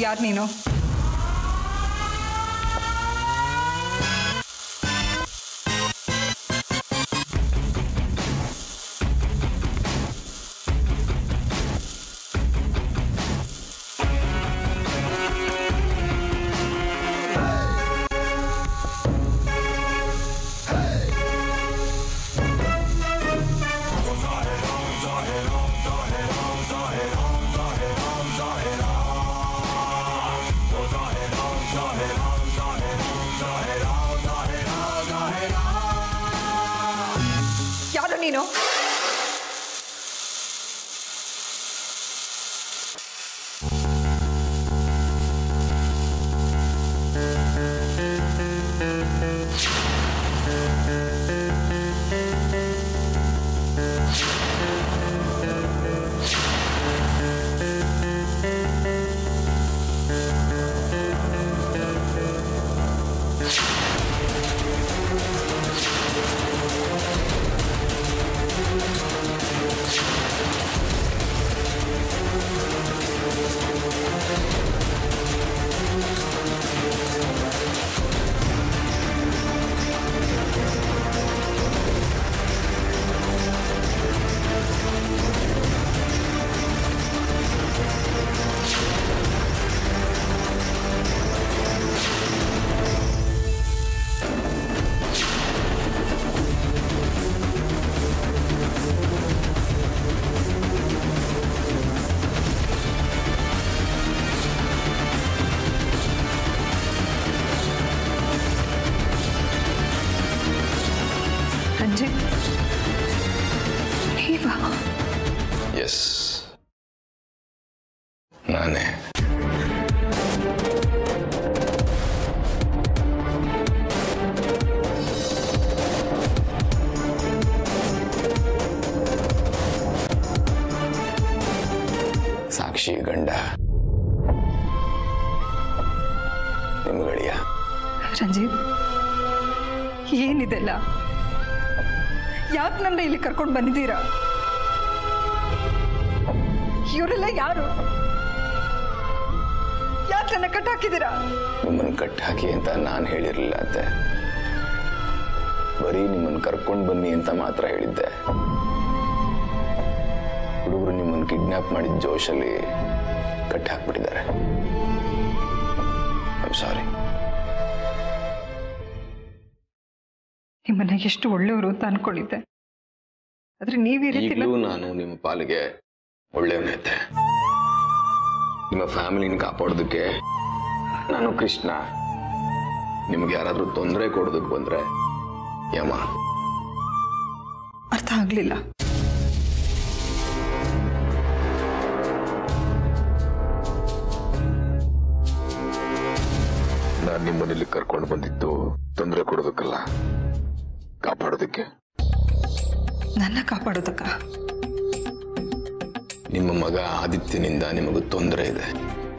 ಯಾರು ನೀನು? ನೀನು यस नाने साक्षी गंड निम्गड़िया ರಂಜಿತ್ ಏನಿದೆಲ್ಲ ಯಾಕೆ ನನ್ನ ಇಲ್ಲಿ ಕರ್ಕೊಂಡು ಬಂದಿದ್ದೀರಾ ಇವರೆಲ್ಲ ಯಾರು ಯಾಕೆ ನನ್ನ ಕಟ್ಟಾಕಿದ್ದೀರಾ ನಿಮ್ಮನ್ನು ಕಟ್ಟಾಕಿ ಅಂತ ನಾನು ಹೇಳಿರಲಿಲ್ಲ ಅತ್ತೆ ಬರೀ ನಿಮ್ಮನ್ನು ಕರ್ಕೊಂಡು ಬನ್ನಿ ಅಂತ ಮಾತ್ರ ಹೇಳಿದ್ದೆ ಹುಡುಗರು ನಿಮ್ಮನ್ನು ಕಿಡ್ನಾಪ್ ಮಾಡಿದ ಜೋಶಲ್ಲಿ ಕಟ್ಟಾಕ್ಬಿಟ್ಟಿದ್ದಾರೆ ಐ ಆಮ್ ಸಾರಿ ನಿಮ್ಮನ್ನ ಎಷ್ಟು ಒಳ್ಳೆಯವರು ಅಂತ ಅನ್ಕೊಂಡಿದ್ದೆ ಆದ್ರೆ ನೀವೇ ರೀತಿಲ್ಲ ನಾನು ನಿಮ್ಮ ಪಾಲಿಗೆ ಒಳ್ಳೆಯವನೈತೆ ನಿಮ್ಮ ಫ್ಯಾಮಿಲಿನ ಕಾಪಾಡೋದಕ್ಕೆ ನಾನು ಕೃಷ್ಣ ನಿಮ್ಗೆ ಯಾರಾದ್ರೂ ತೊಂದರೆ ಕೊಡೋದಕ್ಕೆ ಬಂದ್ರೆ ಯಮ ಅರ್ಥ ಆಗ್ಲಿಲ್ಲ ನಾನು ನಿಮ್ಮನೇಲಿ ಕರ್ಕೊಂಡು ಬಂದಿದ್ದು ತೊಂದರೆ ಕೊಡೋದಕ್ಕಲ್ಲ ಕಾಪಾಡೋದಕ್ಕೆ ನನ್ನ ಕಾಪಾಡೋದಕ್ಕ ನಿಮ್ಮ ಮಗ ಆದಿತ್ಯನಿಂದ ನಿಮಗೂ ತೊಂದರೆ ಇದೆ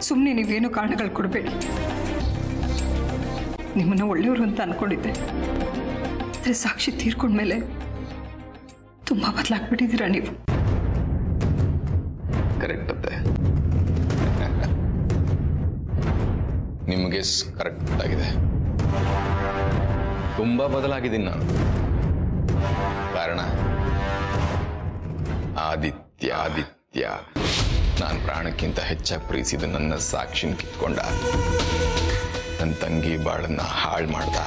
ಸುಮ್ಮನೆ ನೀವೇನು ಕಾರಣಗಳು ಕೊಡಬೇಡಿ ನಿಮ್ಮನ್ನ ಒಳ್ಳೆಯವರು ಅಂತ ಅನ್ಕೊಂಡಿದ್ದೆ ಆದ್ರೆ ಸಾಕ್ಷಿ ತೀರ್ಕೊಂಡ್ಮೇಲೆ ತುಂಬಾ ಬದಲಾಗ್ಬಿಟ್ಟಿದ್ದೀರಾ ನೀವು ಕರೆಕ್ಟ್ ಅತ್ತೆ ನಿಮಗೆ ಕರೆಕ್ಟ್ ಆಗಿದೆ ತುಂಬಾ ಬದಲಾಗಿದ್ದೀನಿ ನಾನು ಕಾರಣ ಆದಿತ್ಯ ನಾನು ಪ್ರಾಣಕ್ಕಿಂತ ಹೆಚ್ಚಾಗಿ ಪ್ರೀತಿಸಿದ ನನ್ನ ಸಾಕ್ಷಿನ ಕಿತ್ಕೊಂಡ ನನ್ನ ತಂಗಿ ಬಾಳನ್ನ ಹಾಳು ಮಾಡ್ದ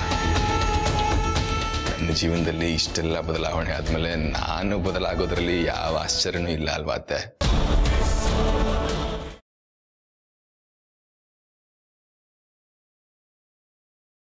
ನನ್ನ ಜೀವನದಲ್ಲಿ ಇಷ್ಟೆಲ್ಲ ಬದಲಾವಣೆ ಆದ್ಮೇಲೆ ನಾನು ಬದಲಾಗೋದ್ರಲ್ಲಿ ಯಾವ ಆಶ್ಚರ್ಯನೂ ಇಲ್ಲ ಅಲ್ವಾ ಅತ್ತೆ